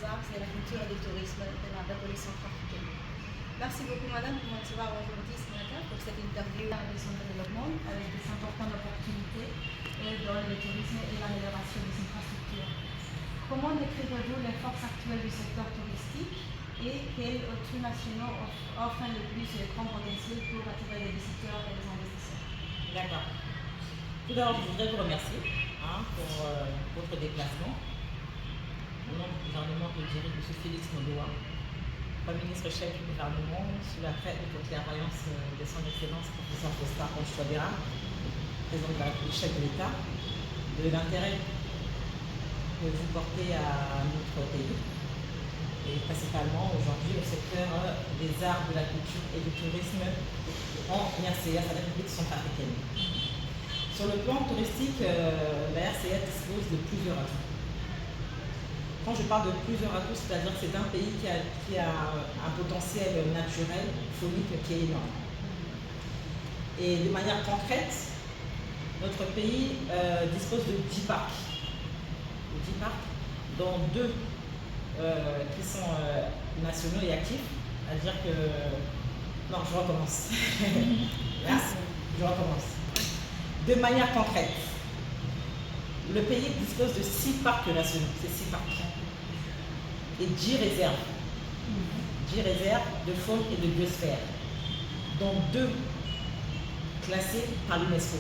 arts et de la culture et du tourisme de la République centrafricaine. Merci beaucoup madame pour me recevoir aujourd'hui ce matin pour cette interview de son développement avec des importantes opportunités dans le tourisme et l'amélioration des infrastructures. Comment décrivez-vous les forces actuelles du secteur touristique et quels atouts nationaux offrent le plus grand potentiel pour attirer les visiteurs et les investisseurs? D'accord. Tout d'abord, je voudrais vous remercier pour votre déplacement. Au nom du gouvernement que dirige M. Félix Modoa, Premier ministre chef du gouvernement, sous la tête de clairvoyance de son Excellence, professeur Prosper Roch-Touadéra, président de la République, chef de l'État, de l'intérêt que vous portez à notre pays, et principalement aujourd'hui au secteur des arts, de la culture et du tourisme en RCA, la République centrafricaine. Sur le plan touristique, la RCA dispose de plusieurs atouts. Quand je parle de plusieurs atouts, c'est-à-dire que c'est un pays qui a un potentiel naturel, phonique, qui est énorme. Et de manière concrète, notre pays dispose de 10 parcs. 10 parcs, dont 2 qui sont nationaux et actifs. C'est-à-dire que... Non, je recommence. Merci, je recommence. De manière concrète, le pays dispose de 6 parcs nationaux, c'est 6 parcs, et 10 réserves. 10 réserves de faune et de biosphère, dont 2 classées par l'UNESCO.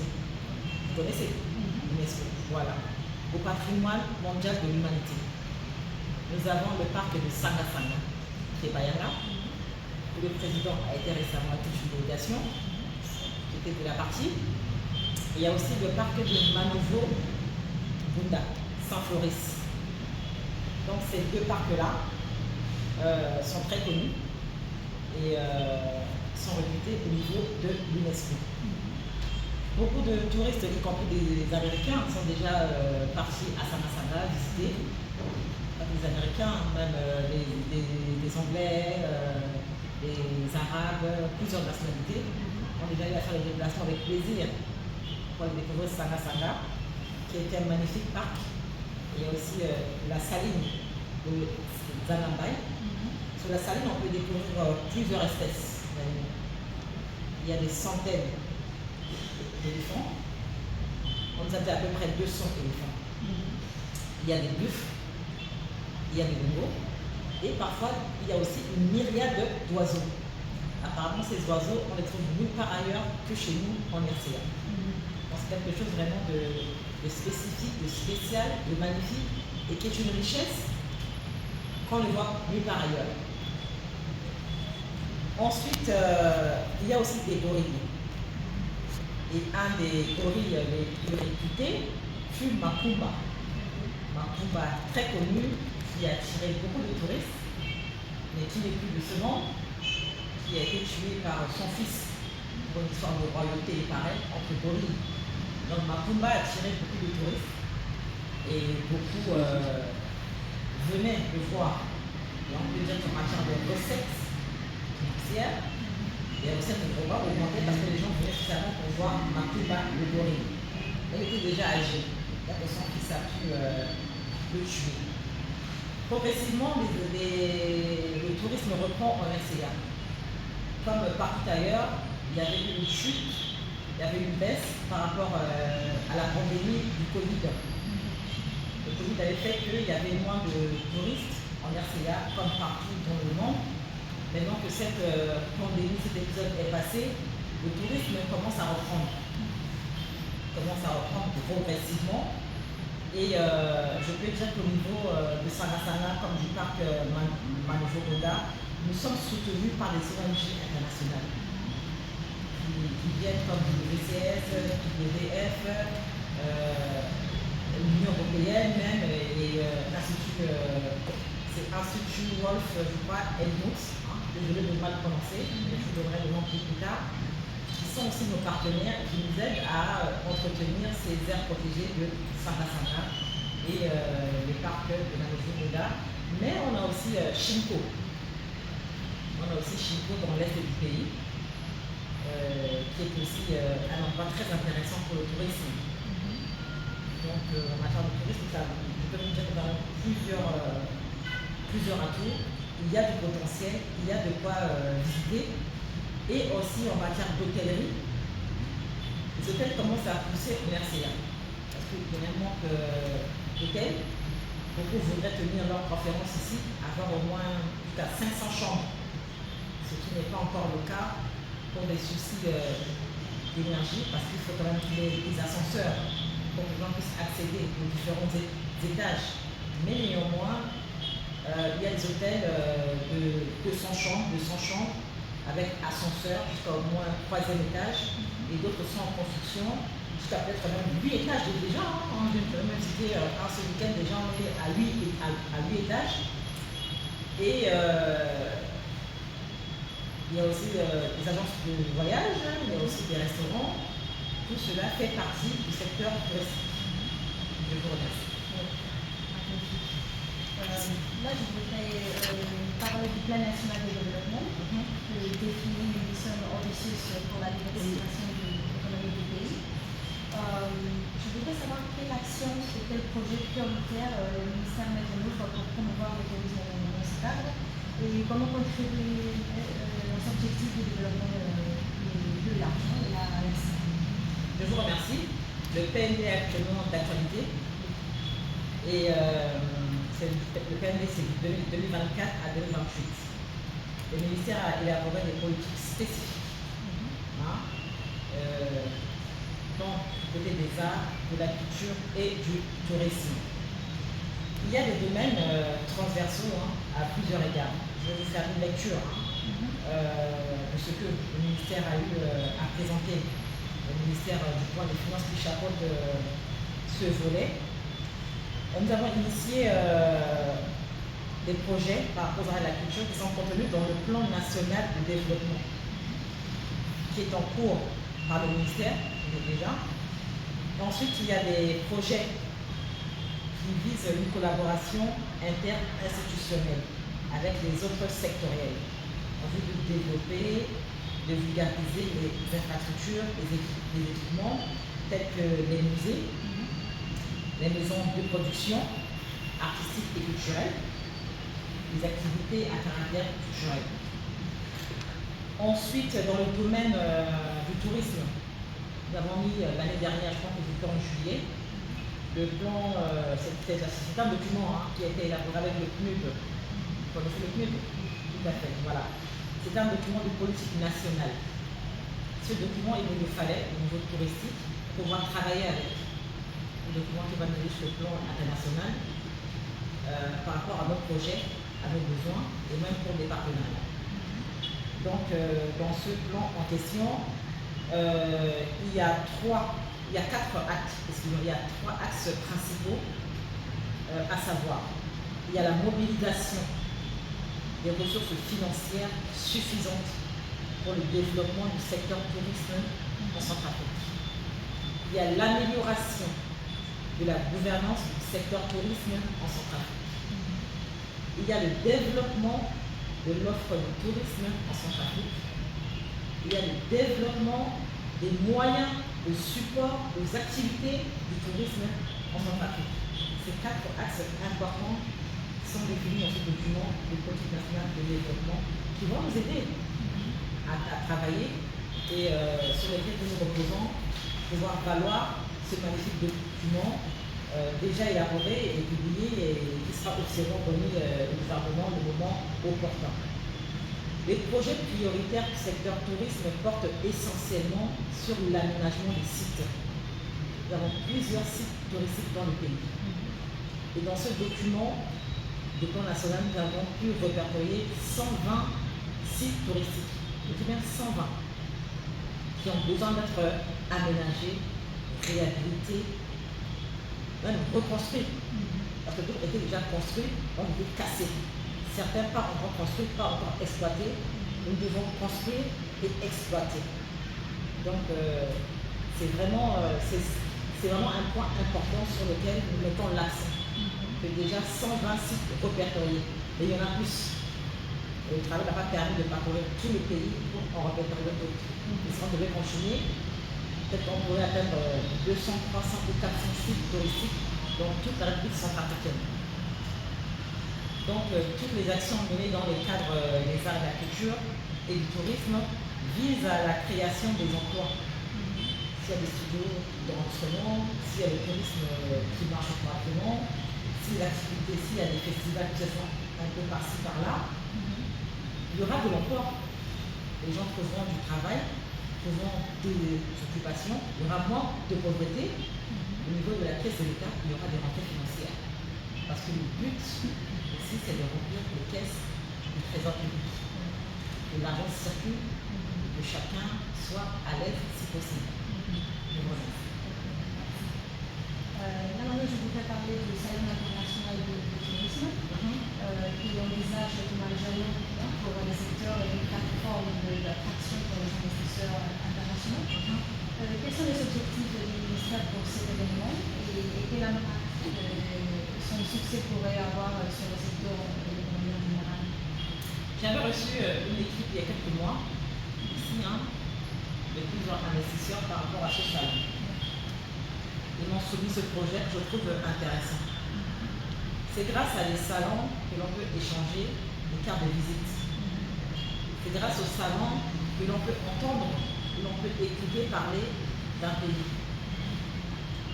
Vous connaissez l'UNESCO, voilà, au patrimoine mondial de l'humanité. Nous avons le parc de Sanga-Sanga, qui est Bayanga, où le président a été récemment à toute une délégation, qui était de la partie. Il y a aussi le parc de Manovo Bunda, Saint-Floris. Donc ces 2 parcs-là sont très connus et sont réputés au niveau de l'UNESCO. Beaucoup de touristes, y compris des Américains, sont déjà partis à Sanga-Sanga visiter. Les Américains, même les Anglais, les Arabes, plusieurs nationalités, ont déjà eu à faire les déplacements avec plaisir pour aller découvrir Sanga-Sanga, qui est un magnifique parc. Il y a aussi la saline de Zanambaye. Sur la saline, on peut découvrir plusieurs espèces d'animaux. Il y a des centaines d'éléphants. On nous a dit à peu près 200 éléphants. Il y a des buffles, il y a des bongos, et parfois il y a aussi une myriade d'oiseaux. Apparemment, ces oiseaux, on les trouve nulle part ailleurs que chez nous en RCA. C'est quelque chose vraiment de spécifique, de spécial, de magnifique, et qui est une richesse qu'on ne voit nulle part ailleurs. Ensuite, il y a aussi des gorilles. Et un des gorilles les plus réputés fut Makumba. Makumba, très connu, qui a attiré beaucoup de touristes, mais qui n'est plus de ce monde, qui a été tué par son fils pour une histoire de royauté, il paraît, entre gorilles. Donc Makumba a attiré beaucoup de touristes et beaucoup venaient le voir. Et on peut dire qu'en matière de recettes financières, il y a aussi un programme augmenté parce que les gens venaient spécialement pour voir Makumba le gorille. Elle était déjà âgée, donc son fils a pu le tuer. Progressivement, le tourisme reprend en RCA. Comme partout ailleurs, il y avait eu une chute, il y avait une baisse par rapport à la pandémie du Covid. Le Covid avait fait qu'il y avait moins de touristes en RCA, comme partout dans le monde. Maintenant que cette pandémie, cet épisode est passé, le tourisme commence à reprendre. Progressivement. Et je peux dire qu'au niveau de Sanga-Sanga, comme du parc Manovo Bunda, nous sommes soutenus par des ONG internationales qui viennent comme WCS, WWF, l'Union européenne même, et l'Institut, c'est Institut Wolf, je crois, Helmut, désolé de mal prononcer, mais je vous donnerai le nom plus tard, qui sont aussi nos partenaires et qui nous aident à entretenir ces aires protégées de Sanga-Sanga et les parcs de Manovo Bunda. Mais on a aussi Shinko. On a aussi Shinko dans l'est du pays, qui est aussi un endroit très intéressant pour le tourisme. Donc en matière de tourisme, je peux vous dire que dans plusieurs plusieurs atouts, il y a du potentiel, il y a de quoi visiter. Et aussi en matière d'hôtellerie, les hôtels commencent à pousser au Mercia. Parce qu'il y a un manque d'hôtels. Beaucoup voudraient tenir leur conférence ici, avoir au moins jusqu'à 500 chambres, ce qui n'est pas encore le cas pour des soucis d'énergie, parce qu'il faut quand même qu'il y ait des ascenseurs pour que les gens puissent accéder aux différents étages. Mais néanmoins, il y a des hôtels de 200 chambres, 200 chambres, avec ascenseur jusqu'à au moins 3e étage, et d'autres sont en construction, jusqu'à peut-être même 8 étages déjà. Je peux même citer ce week-end, déjà on est à 8 étages. Et il y a aussi des agences de voyage, il y a aussi des restaurants. Tout cela fait partie du secteur touristique. Je vous remercie. Là, je voudrais parler du plan national de développement, qui définit une mission ambitieuse pour la diversification de l'économie du pays. Je voudrais savoir quelle action et quel projet prioritaire le ministère met en œuvre pour promouvoir le tourisme dans ce cadre et comment contribuer aux objectifs de développement de l'argent et la RSE. Je vous remercie. Le PND est actuellement d'actualité et le PND c'est de 2024 à 2028. Le ministère a élaboré des politiques spécifiques. Donc, du côté des arts, de la culture et du tourisme. Il y a des domaines transversaux à plusieurs égards. Je vais vous faire une lecture de ce que le ministère a eu à présenter. Le ministère du Plan des Finances qui chapeaute ce volet. Nous avons initié des projets par rapport à la culture qui sont contenus dans le plan national de développement qui est en cours par le ministère déjà. Ensuite, il y a des projets qui visent une collaboration interinstitutionnelle avec les autres sectoriels en vue de développer, de vulgariser les infrastructures, les équipements tels que les musées, les maisons de production artistique et culturelle, les activités à caractère culturel. Ensuite, dans le domaine du tourisme, nous avons mis l'année dernière, je pense que c'était en juillet, le plan, c'est un document qui a été élaboré avec le PNUD. Vous connaissez le PNUD? Tout à fait, voilà. C'est un document de politique nationale. Ce document, il nous le fallait au niveau touristique pour pouvoir travailler avec. Un document qui va nous donner sur le plan international par rapport à nos projets, à nos besoins et même pour des partenariats. Donc, dans ce plan en question, il y a 4 axes, excusez-moi, il y a 3 axes principaux, à savoir, il y a la mobilisation des ressources financières suffisantes pour le développement du secteur tourisme en Centrafrique. Il y a l'amélioration de la gouvernance du secteur tourisme en Centrafrique. Il y a le développement de l'offre de tourisme en Centrafrique. Il y a le développement des moyens de support aux activités du tourisme en Centrafrique. Ces 4 axes importants sont définis dans ce document de politique nationale de développement qui vont nous aider à travailler et sur lesquels nous reposons pour voir valoir ce magnifique document déjà élaboré et publié et qui sera officiellement remis au gouvernement le moment opportun. Les projets prioritaires du secteur tourisme portent essentiellement sur l'aménagement des sites. Nous avons plusieurs sites touristiques dans le pays. Et dans ce document, du plan national, nous avons pu répertorier 120 sites touristiques. Je dis bien 120, qui ont besoin d'être aménagés, réhabilités, même reconstruits. Parce que d'autres étaient déjà construits, ont été cassés. Certains pas encore construits, pas encore exploités. Nous devons construire et exploiter. Donc c'est vraiment un point important sur lequel nous mettons l'accent. Que déjà 120 sites répertoriés, mais il y en a plus. Le travail n'a pas permis de parcourir tout le pays pour en répertorier d'autres. Si on devait continuer, peut-être qu'on pourrait atteindre 200, 300 ou 400 sites touristiques dans toute la République centrafricaine. Donc, toutes les actions menées dans le cadre des arts et de la culture et du tourisme visent à la création des emplois. S'il y a des studios d'enregistrement, s'il y a le tourisme qui marche correctement, s'il y a des festivals qui se font un peu par-ci, par-là, il y aura de l'emploi. Les gens trouveront du travail, trouveront des occupations, il y aura moins de pauvreté. Au niveau de la caisse de l'État, il y aura des rentrées financières. Parce que le but aussi, c'est de remplir les caisses du trésor public. Que l'argent circule, que chacun soit à l'aise si possible. Et voilà. Là, je voudrais parler du Salon international du tourisme, qui envisage une algérie pour les secteurs et une plateforme d'attraction pour les investisseurs internationaux. Quels sont les objectifs du ministère pour cet événement et quel impact son succès pourrait avoir sur le secteur de l'économie en général? J'avais reçu une équipe il y a quelques mois, ici, de plusieurs investisseurs par rapport à ce salon. Ils m'ont soumis ce projet que je trouve intéressant. C'est grâce à les salons que l'on peut échanger des cartes de visite. C'est grâce aux salons que l'on peut entendre, que l'on peut écouter parler d'un pays.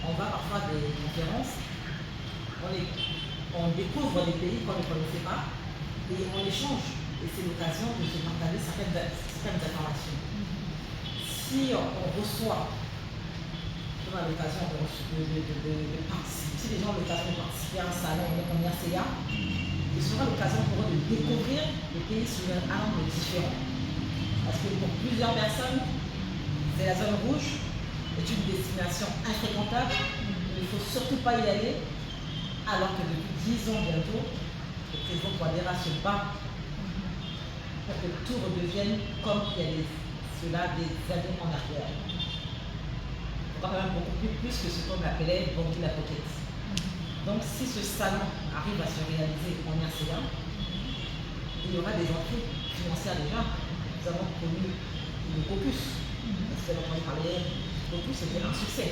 On va parfois à des conférences, on découvre des pays qu'on ne connaissait pas et on échange. Et c'est l'occasion de se partager certaines informations. Si on reçoit, on a l'occasion de participer, si les gens ont l'occasion de participer à un salon en RCA, ce sera l'occasion pour eux de découvrir le pays sous un angle différent. Parce que pour plusieurs personnes, c'est la zone rouge, est une destination infréquentable, il ne faut surtout pas y aller, alors que depuis 10 ans bientôt, le président Touadéra se bat pour que tout redevienne comme il y a cela des années en arrière. On va quand même beaucoup plus que ce qu'on appelait Banque la Pocket. Donc si ce salon arrive à se réaliser en RCA, il y aura des entrées financières déjà. Nous avons connu le Caucus. Parce que l'on en parlait, le Caucus c'était un succès.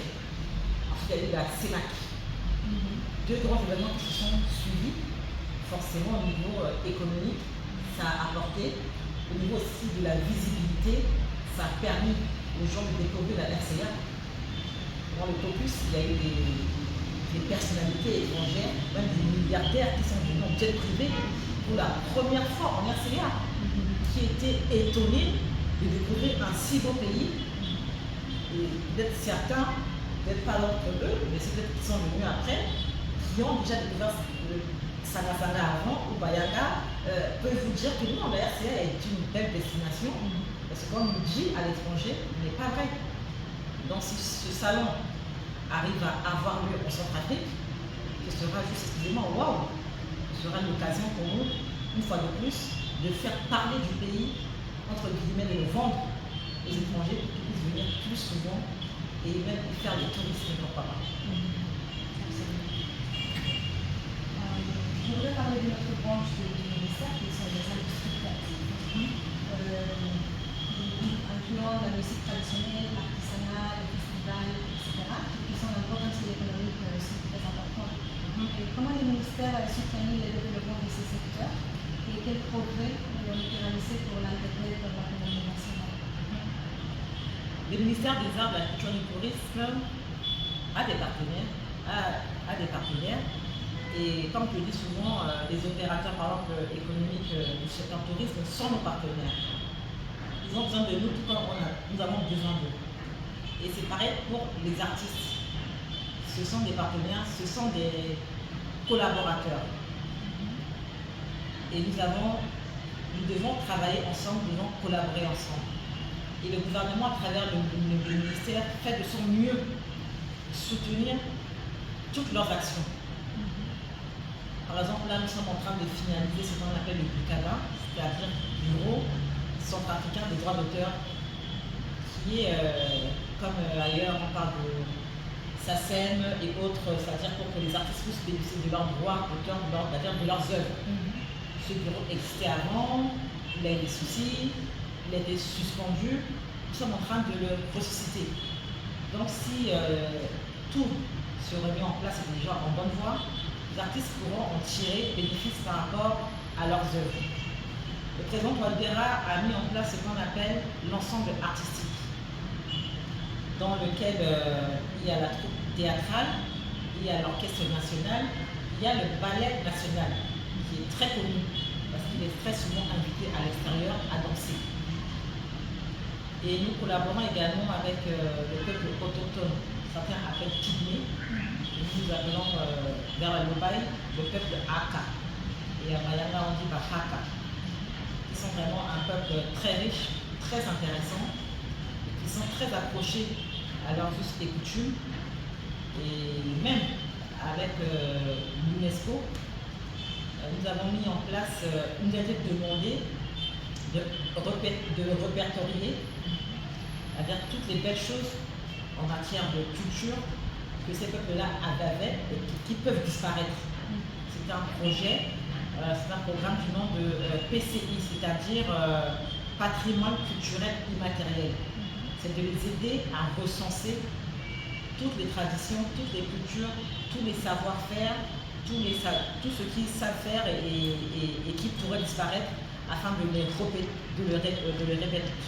Ensuite il y a eu la CEMAC. Deux grands événements qui se sont suivis, forcément au niveau économique, ça a apporté. Au niveau aussi de la visibilité, ça a permis aux gens de découvrir la RCA. Dans le Caucus, il y a eu des personnalités étrangères, même des milliardaires qui sont venus en jet privé pour la première fois en RCA, qui étaient étonnés de découvrir un si beau pays. Et peut-être certains, peut-être pas d'entre eux, mais c'est peut-être qui sont venus après, qui ont déjà découvert le Saga avant ou Bayaga, peuvent vous dire que non, la RCA est une belle destination, parce que comme on nous dit à l'étranger, ce n'est pas vrai. Donc si ce salon arrive à avoir lieu en Centrafrique, ce sera juste, excusez-moi, waouh, ce sera l'occasion pour nous, une fois de plus, de faire parler du pays, entre guillemets, de le vendre aux étrangers pour qu'ils puissent venir plus souvent et même faire du tourisme, pourquoi pas. Je voudrais parler de notre branche du ministère, qui sont les industries créatives, incluant la musique traditionnelle, l'artisanat, le festival, etc., qui sont un potentiel économique aussi très important. Et comment le ministère a soutenu le développement de ces secteurs et quels progrès ont été réalisés pour l'intégrer dans l'économie nationale? Le ministère des Arts, de la Culture et du Tourisme a des partenaires. Et comme je le dis souvent, les opérateurs par exemple, économiques du secteur tourisme sont nos partenaires. Ils ont besoin de nous tout comme nous avons besoin d'eux. Et c'est pareil pour les artistes. Ce sont des partenaires, ce sont des collaborateurs. Et nous devons travailler ensemble, nous devons collaborer ensemble. Et le gouvernement, à travers le ministère, fait de son mieux soutenir toutes leurs actions. Par exemple, là, nous sommes en train de finaliser ce qu'on appelle le BUCADA, c'est-à-dire Bureau centrafricain des droits d'auteur, qui est, comme ailleurs, on parle de SACEM et autres, c'est-à-dire pour que les artistes puissent bénéficier de leurs droits d'auteur, c'est-à-dire de leurs œuvres. Ce bureau existait avant, il a eu des soucis, il a été suspendu, nous sommes en train de le ressusciter. Donc si tout se remet en place et déjà en bonne voie, les artistes pourront en tirer bénéfice par rapport à leurs œuvres. Le président Touadéra a mis en place ce qu'on appelle l'ensemble artistique, dans lequel il y a la troupe théâtrale, il y a l'orchestre national, il y a le ballet national, qui est très connu, parce qu'il est très souvent invité à l'extérieur à danser. Et nous collaborons également avec le peuple autochtone, certains appellent Pygmée, et nous appelons vers la Lobaï le peuple Aka, et à Mayanga on dit Bahaka. Ils sont vraiment un peuple très riche, très intéressant, et qui sont très accrochés à leurs us et coutumes. Et même avec l'UNESCO, nous avons mis en place une directive demandée de répertorier, c'est-à-dire toutes les belles choses en matière de culture que ces peuples-là avaient et qui peuvent disparaître. C'est un projet, c'est un programme du nom de PCI, c'est-à-dire Patrimoine culturel immatériel. C'est de les aider à recenser toutes les traditions, toutes les cultures, tous les savoir-faire, tout ce qu'ils savent faire et qui pourrait disparaître afin de le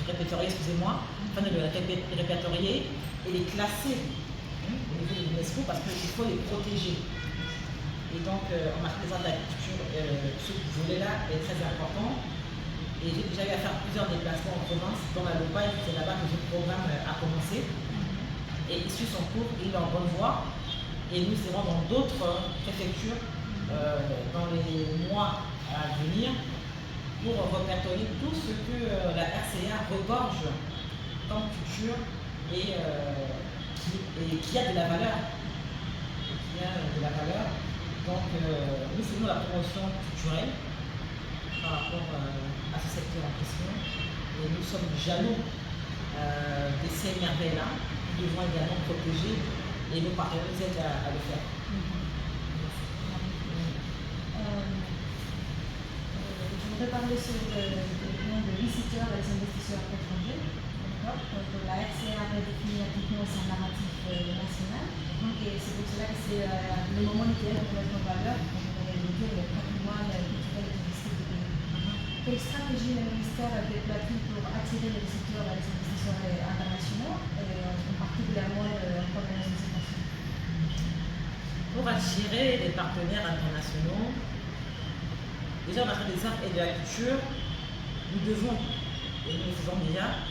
répertorier, excusez-moi, afin de le répertorier et les classer au niveau de l'UNESCO parce qu'il faut les protéger. Et donc, en matière de la culture, ce volet-là est très important. Et j'ai déjà eu à faire plusieurs déplacements en province, dans la Lobaï, c'est là-bas que ce programme a commencé. Et il suit son cours, il est en bonne voie. Et nous serons dans d'autres préfectures dans les mois à venir pour répertorier tout ce que la RCA regorge comme culture et qui a de la valeur. Donc nous faisons la promotion culturelle par rapport à ce secteur en question. Et nous sommes jaloux de ces merveilles-là. Nous devons également protéger et nos partenaires nous aident à le faire. Je voudrais parler sur le nom de visiteurs et des investisseurs étrangers. Donc, la RCA a défini appliquement son narratif national. Et c'est pour cela que c'est le moment idéal pour mettre en valeur, comme on vient de le dire, le patrimoine culturel et touristique du pays. Quelle stratégie le ministère déploie-t-il pour attirer les visiteurs et les investisseurs internationaux, et particulièrement en provenance de ces nations? Pour attirer les partenaires internationaux, déjà en matière des arts et de la culture, nous devons, et nous le faisons déjà,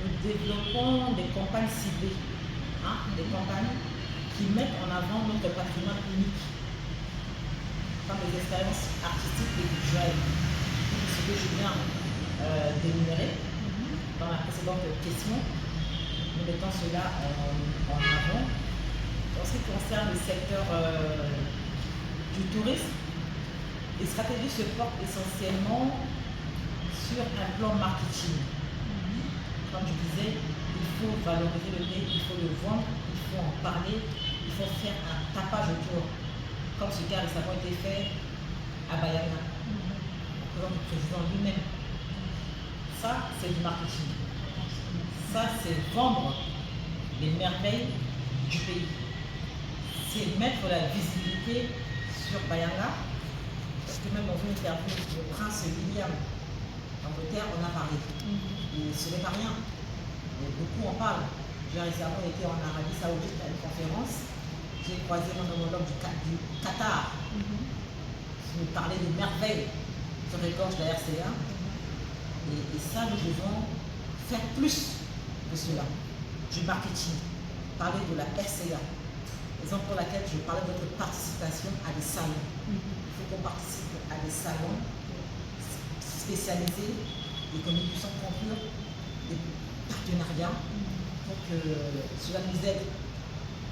nous développons des campagnes ciblées, des campagnes qui mettent en avant notre patrimoine unique, comme les expériences artistiques et culturelles, ce que je viens d'énumérer dans la précédente question. Nous mettons cela en avant. En ce qui concerne le secteur du tourisme, les stratégies se portent essentiellement sur un plan marketing. Comme je disais, il faut valoriser le nez, il faut le vendre, il faut en parler, il faut faire un tapage autour, comme ce qui a récemment été fait à Bayana, au présent du président lui-même. Ça, c'est du marketing. Ça, c'est vendre les merveilles du pays. C'est mettre la visibilité sur Bayanga, parce que même dans une interview, le prince William d'Angleterre en a parlé. Et ce n'est pas rien. Beaucoup en parlent. J'ai récemment été en Arabie Saoudite à une conférence. J'ai croisé mon homologue du Qatar qui me parlait des merveilles que regorge la RCA. Et ça, nous devons faire plus de cela, du marketing, parler de la RCA. Raison pour laquelle je parlais de notre participation à des salons. Il faut qu'on participe à des salons spécialisés et que nous puissions conclure des partenariats pour que cela nous aide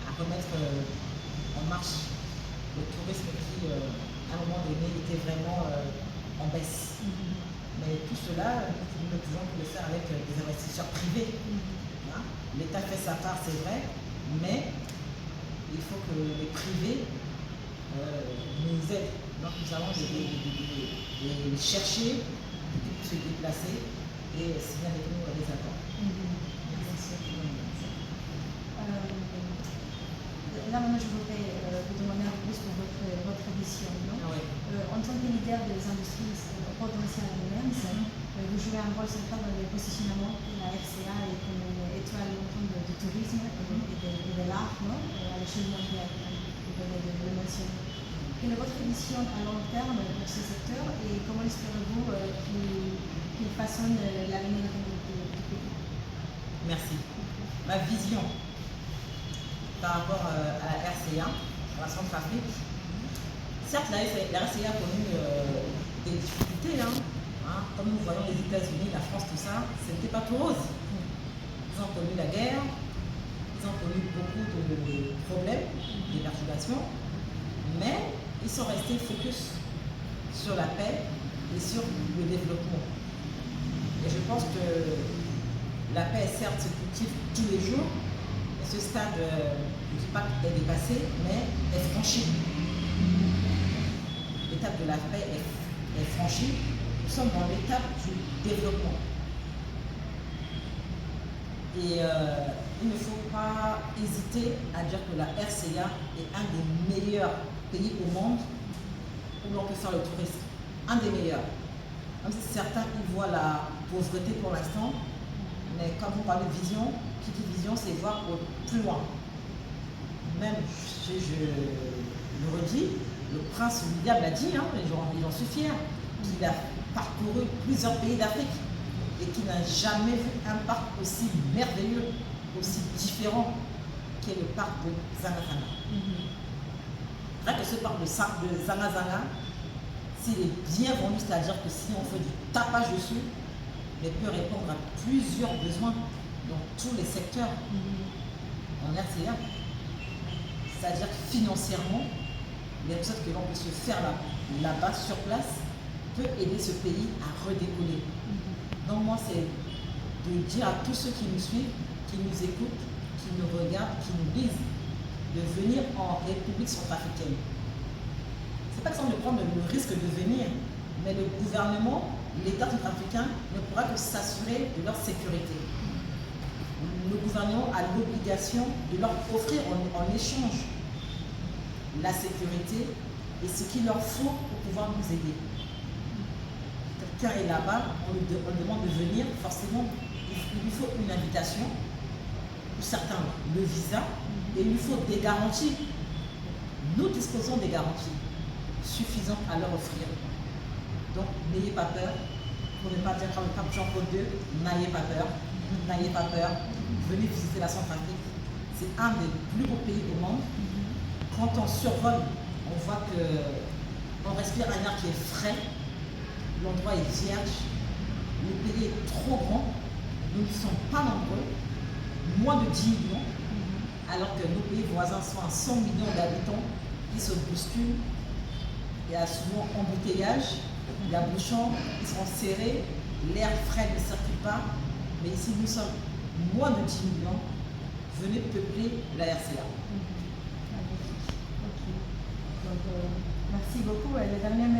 à remettre en marche le tourisme qui, à un moment donné, était vraiment en baisse. Mais tout cela, nous ne pouvons que le faire avec des investisseurs privés. L'État fait sa part, c'est vrai, mais il faut que les privés nous aident. Donc nous allons les chercher, qu'ils puissent se déplacer et signer avec nous des accords. Là, maintenant, je voudrais vous demander un peu plus pour votre édition. En tant qu'unité militaire des industries potentielles américaines. Vous jouez un rôle central dans le positionnement de la RCA et comme étoile montante du tourisme et de l'art à l'échelle mondiale, vous venez de le mentionner. Quelle est votre vision à long terme pour ce secteur et comment espérez-vous qu'il façonne l'avenir du pays? Merci. Ma vision par rapport à la RCA, à la Centrafrique, certes la RCA a connu des difficultés, comme nous voyons les États-Unis, la France, tout ça, ce n'était pas tout rose. Ils ont connu la guerre, ils ont connu beaucoup de problèmes, des perturbations, mais ils sont restés focus sur la paix et sur le développement. Et je pense que la paix, certes, se cultive tous les jours, et ce stade, je ne dis pas est dépassé, mais est franchi. L'étape de la paix est franchie. Nous sommes dans l'étape du développement. Et il ne faut pas hésiter à dire que la RCA est un des meilleurs pays au monde où l'on peut faire le tourisme. Un des meilleurs. Même si certains y voient la pauvreté pour l'instant, mais quand vous parlez de vision, qui dit vision, c'est voir plus loin. Même, je le redis, le prince William l'a dit, ils en sont fiers, qu'il a parcouru plusieurs pays d'Afrique et qu'il n'a jamais vu un parc aussi merveilleux, aussi différent qu'est le parc de Zanga-Zanga. Rien que ce parc de Zanga-Zanga, s'il est bien vendu, c'est-à-dire que si on fait du tapage dessus, il peut répondre à plusieurs besoins dans tous les secteurs en RCA. C'est-à-dire que financièrement, les recettes que l'on peut se faire là-bas, sur place, peut aider ce pays à redécoller. Donc moi, c'est de dire à tous ceux qui nous suivent, qui nous écoutent, qui nous regardent, qui nous lisent, de venir en République centrafricaine. C'est pas question de prendre le risque de venir, mais le gouvernement, l'État centrafricain ne pourra que s'assurer de leur sécurité. Le gouvernement a l'obligation de leur offrir en échange la sécurité et ce qu'il leur faut pour pouvoir nous aider. Quelqu'un est là-bas, on lui demande de venir, forcément, il lui faut une invitation, pour certains le visa, et il lui faut des garanties. Nous disposons des garanties suffisantes à leur offrir. Donc, n'ayez pas peur, pour ne pas dire comme le pape Jean-Paul II, n'ayez pas peur, venez visiter la Centrafrique. C'est un des plus beaux pays au monde. Quand on survole, on voit qu'on respire un air qui est frais, l'endroit est vierge, le pays est trop grand, nous ne sommes pas nombreux, moins de 10 millions, alors que nos pays voisins sont à 100 millions d'habitants qui se bousculent. Il y a souvent embouteillage, il y a bouchons, ils sont serrés, l'air frais ne circule pas, mais ici nous sommes moins de 10 millions, venez peupler la RCA. Merci beaucoup. La dernière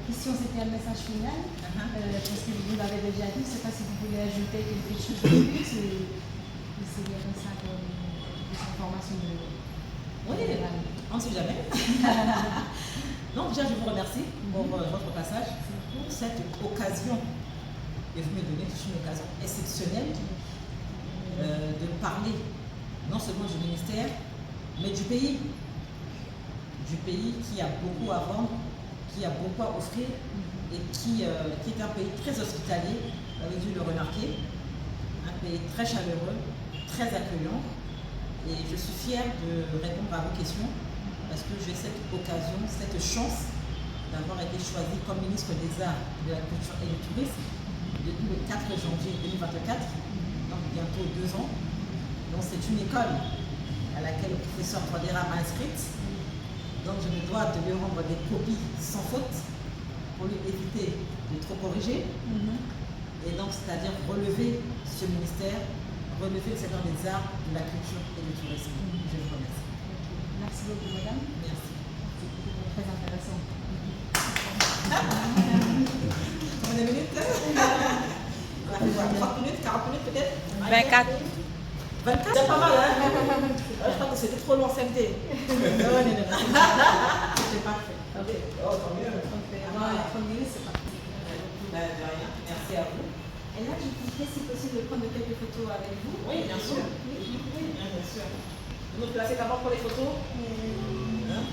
question, c'était un message final, parce que vous l'avez déjà dit. Je ne sais pas si vous voulez ajouter quelque chose de plus ou c'est bien ça comme des informations de... Oui, on ne sait jamais. Donc déjà, je vous remercie pour votre passage, pour cette occasion que vous me donnez. C'est une occasion exceptionnelle de parler non seulement du ministère, mais du pays qui a beaucoup à vendre, qui a beaucoup à offrir et qui est un pays très hospitalier, vous avez dû le remarquer, un pays très chaleureux, très accueillant. Et je suis fière de répondre à vos questions parce que j'ai cette occasion, cette chance d'avoir été choisie comme ministre des Arts, de la Culture et du Tourisme depuis le 4 janvier 2024, donc bientôt 2 ans. Donc c'est une école à laquelle le professeur Twadera m'a inscrite. Donc je me dois de lui rendre des copies sans faute pour lui éviter de trop corriger. Et donc c'est-à-dire relever ce ministère, relever le secteur des arts, de la culture et du tourisme. Je vous remercie. Merci beaucoup, madame. Merci. C'était très intéressant. Combien de minutes? 30 minutes, 40 minutes peut-être? 24. 24, c'est pas mal, hein? Je crois que c'était trop long, CMT. Non. C'était parfait. Ok. Oh, tant mieux. Ok. Merci à vous. Et là, je voudrais, si possible, prendre quelques photos avec vous. Oui, bien sûr. Bien sûr. Vous nous placez d'abord pour les photos. Hein?